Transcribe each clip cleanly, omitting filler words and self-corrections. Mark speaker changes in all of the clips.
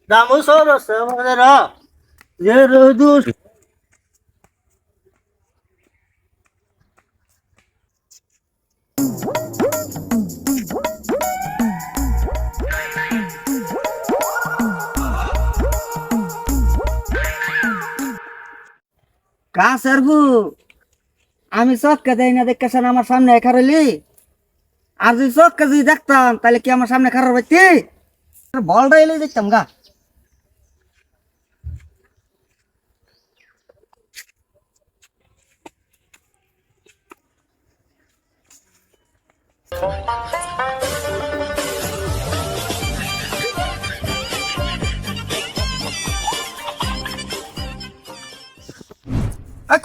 Speaker 1: Damos solo se va a dos.
Speaker 2: কা সারবু আমি চক্কে দেই না দেখতেছেন আমার সামনে খারলি আর যদি চক্কে যদি দেখতাম তাহলে কি আমার সামনে খারাপ হইতি বলটা এলে দেখতাম গা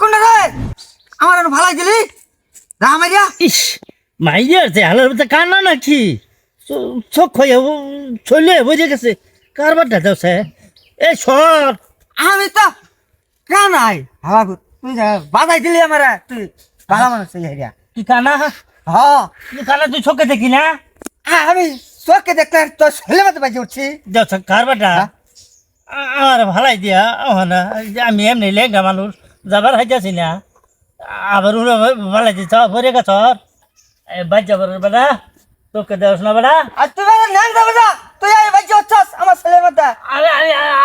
Speaker 2: কোনটা রে আমার আর ভালাই দিলি রামাইয়া
Speaker 1: ইস মাইয়ার যে হালার মধ্যে কান্না নাকি চোখ হয়ে চলে বুঝে গেছে কারবারটা দেওছে এই সর
Speaker 2: আমি তো কানাই হালা তুই বাধাই দিলি আমার তুই ভালো মানুষ হইয়া
Speaker 1: কি কানা
Speaker 2: হ
Speaker 1: কি কানা তুই চোখে দেখি না
Speaker 2: আমি চোখে দেখলে তো ছেলে মতো বাজে উঠছি
Speaker 1: দেওছে কারবারটা আমার ভালাই দিয়া না আমি এমনি লেঙ্গা মানুষ যাবার হাইতেছি না আবার উড়ে ভালাই দিছ ভরে গেছ বাজ যাবার বেটা তোকে দেওস না বেটা
Speaker 2: আর তুই বেটা ন্যাং যাবে যা তুই আই বাজে উঠছস আমার ছেলের মতো
Speaker 1: আরে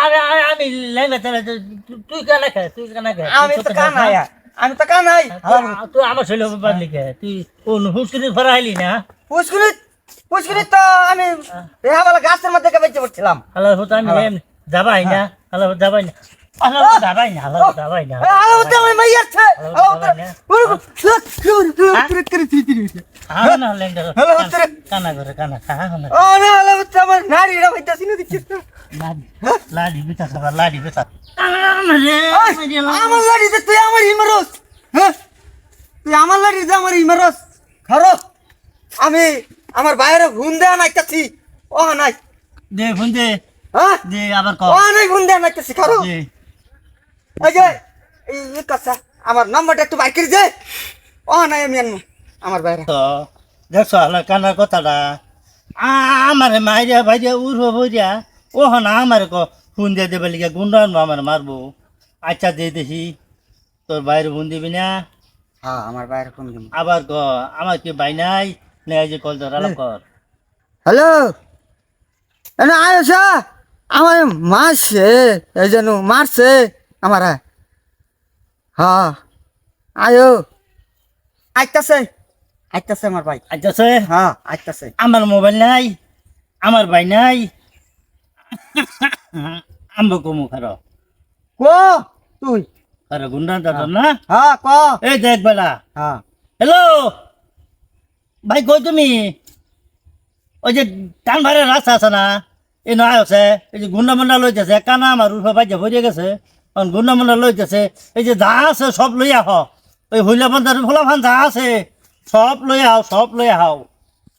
Speaker 1: আরে আরে আমি লেঙ্গা তাহলে তুই কানা খা তুই কানা খা
Speaker 2: আমি তো কানাই আমি তো কানাই
Speaker 1: তুই আমার ছেলে বাদলি খা তুই কোন হুসকিনি ফরা আইলি না
Speaker 2: পুষ্করি তো আমি বেহাবালা গাছের মধ্যে বাজে উঠছিলাম
Speaker 1: হ্যালো হতো আমি যাবাই না হ্যালো যাবাই না হ্যালো যাবাই না হ্যালো যাবাই না
Speaker 2: আলো তো আমি মাইয়াছে
Speaker 1: হ্যাঁ না লেঙ্গা
Speaker 2: হ্যালো তোরে
Speaker 1: কানা করে কানা খা না
Speaker 2: ও না আলো তো আমার নারীরা হইতাছি না দেখিস না
Speaker 1: লাডি বিতা সবার লাডি বিতা
Speaker 2: আমার লাড়ি দে তুই আমার হিমারস হ্যাঁ তুই আমার লাড়ি দে আমার হিমারস খারো আমি আমার বাইরে ঘুম দেয়া নাইতাছি ও নাই
Speaker 1: দে ফোন দে
Speaker 2: হ্যাঁ
Speaker 1: দে আবার ক
Speaker 2: ও নাই ঘুম দেয়া নাইতাছি খারো
Speaker 1: দে
Speaker 2: এই যে এই কথা আমার নাম্বারটা একটু বাইর করে দে ও নাই আমি আনমু আমার বাইরে
Speaker 1: তো দেখছ হলো কানার কথাটা আমার মাইরিয়া ভাইরিয়া উড়বো বইরিয়া ও না আমার ক ফোন দিয়ে দেবে লিখে গুন্ডা আমার মারবো আচ্ছা দিয়ে দেখি তোর বাইরে ফোন দিবি না
Speaker 2: হ্যাঁ আমার বাইরে ফোন দিমু
Speaker 1: আবার ক আমার কি বাই নাই নে যে কল ধর আলাপ কর
Speaker 2: হ্যালো এনে আয়সা আমার মারছে এই যেন মারছে আমার হ্যাঁ আয়ো আইতাছে আইতাছে আমার ভাই
Speaker 1: আচ্ছা সে
Speaker 2: হ্যাঁ আইতাছে
Speaker 1: আমার মোবাইল নাই আমার ভাই নাই আম্ব কমু খারো
Speaker 2: কো তুই
Speaker 1: খারো গুন্ডা দাদা না
Speaker 2: হ্যাঁ ক
Speaker 1: এই দেখ বেলা
Speaker 2: হ্যাঁ
Speaker 1: হ্যালো ভাই কই তুমি ওই যে টান ভাড়ের রাস্তা আছে না এই নয় আছে এই যে গুন্ডা মুন্ডা লইতেছে কানা আমার উঠে বাইজা ভরিয়ে গেছে গুন্ডা মুন্ডা লইতেছে এই যে যা আছে সব লই আহ ওই হইলা বান্ধার ফলাফান যা আছে সব লই আহ সব লই আহ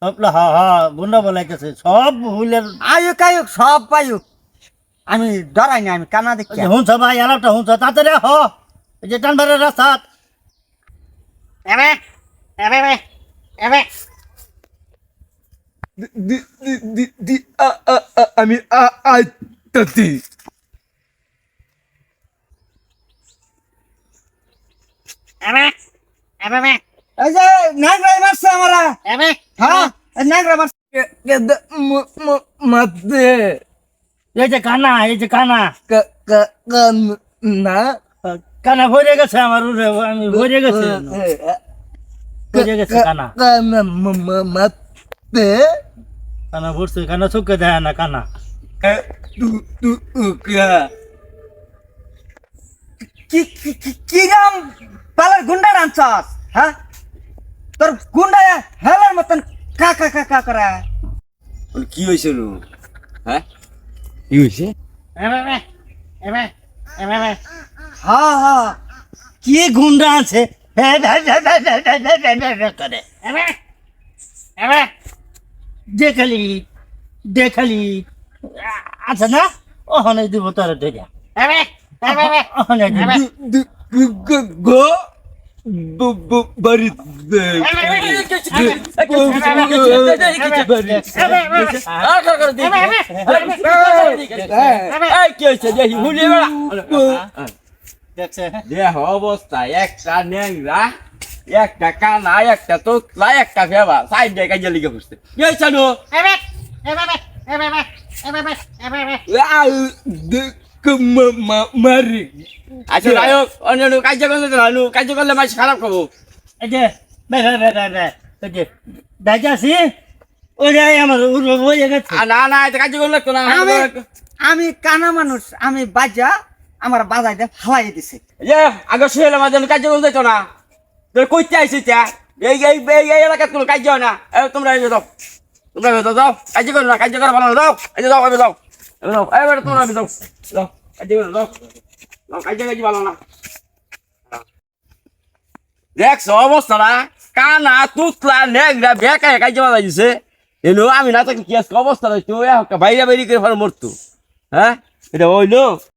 Speaker 1: সব লই হা হা গুন্ডা বলাইতেছে সব হইলার
Speaker 2: আয়ুক আয়ুক সব পায়ুক আমি ডরাই না আমি কানা দেখছি
Speaker 1: হুঁছ ভাই আলাপটা হুঁছ তাড়াতাড়ি আহ এই যে টান ভাড়ের রাস্তা
Speaker 2: এবে এবে এবে
Speaker 3: আমি আইতাছি
Speaker 2: এবে এবে এই যে নাগরা মারছে আমারা এবে হ্যাঁ নাগরা মারছে
Speaker 3: মাতে
Speaker 1: এই যে কানা এই যে কানা
Speaker 3: না
Speaker 1: কানা ভরে গেছে আমার উঠে আমি ভরে গেছে ভরে গেছে কানা
Speaker 3: মাতে
Speaker 1: কানা ভরছে কানা চোখে দেয় না কানা
Speaker 2: কি রাম পালার গুন্ডা রানছস হ্যাঁ তোর গুন্ডা হেলার মতন কা কা কা কা করে
Speaker 3: কি হয়েছে নু হ্যাঁ কি হয়েছে
Speaker 2: হ্যাঁ হ্যাঁ
Speaker 1: কি গুন্ডা আছে করে দেখালি দেখালি আচ্ছা না ওখানে দিব তোর ধরিয়া ওখানে দিব
Speaker 3: গো বাড়ি কি হয়েছে দেখি হুলিয়ে বেড়া
Speaker 1: দেখছে
Speaker 3: দেহ অবস্থা একটা ন্যাংরা একটা কানা একটা তোতলা একটা ভেবা সাইড দিয়ে কাজে লিখে বসছে কি হয়েছে নু মারি আচ্ছা নায়ক অন্য কাজ করলে তো নানু কাজ করলে মাছ খারাপ খাবো
Speaker 1: এই যে ওই যে দাইজাছি ওই যে আমার ওই গেছে
Speaker 3: না না এটা কাজ করলে তো না
Speaker 2: আমি কানা মানুষ আমি বাজা আমার বাজাইতে ফালাই দিছে
Speaker 3: আগে শুয়ে মাঝে কাজ করতে তো না তোর কইতে আইসি এই এলাকার কোনো কাজ হয় না তোমরা যাও তোমরা যাও কাজ করো না কাজ করা ভালো না যাও এই যাও এবার যাও এবার যাও এবার তোমরা যাও যাও কাজ করো যাও কাজ ভালো না দেখছ অবস্থা না কানা তুতলা নেংরা বেকা কাজ মারা দিছে এলো আমি না থাকি কি অবস্থা রয়েছে বাইরে বাইরে করে মরতো হ্যাঁ এটা হইলো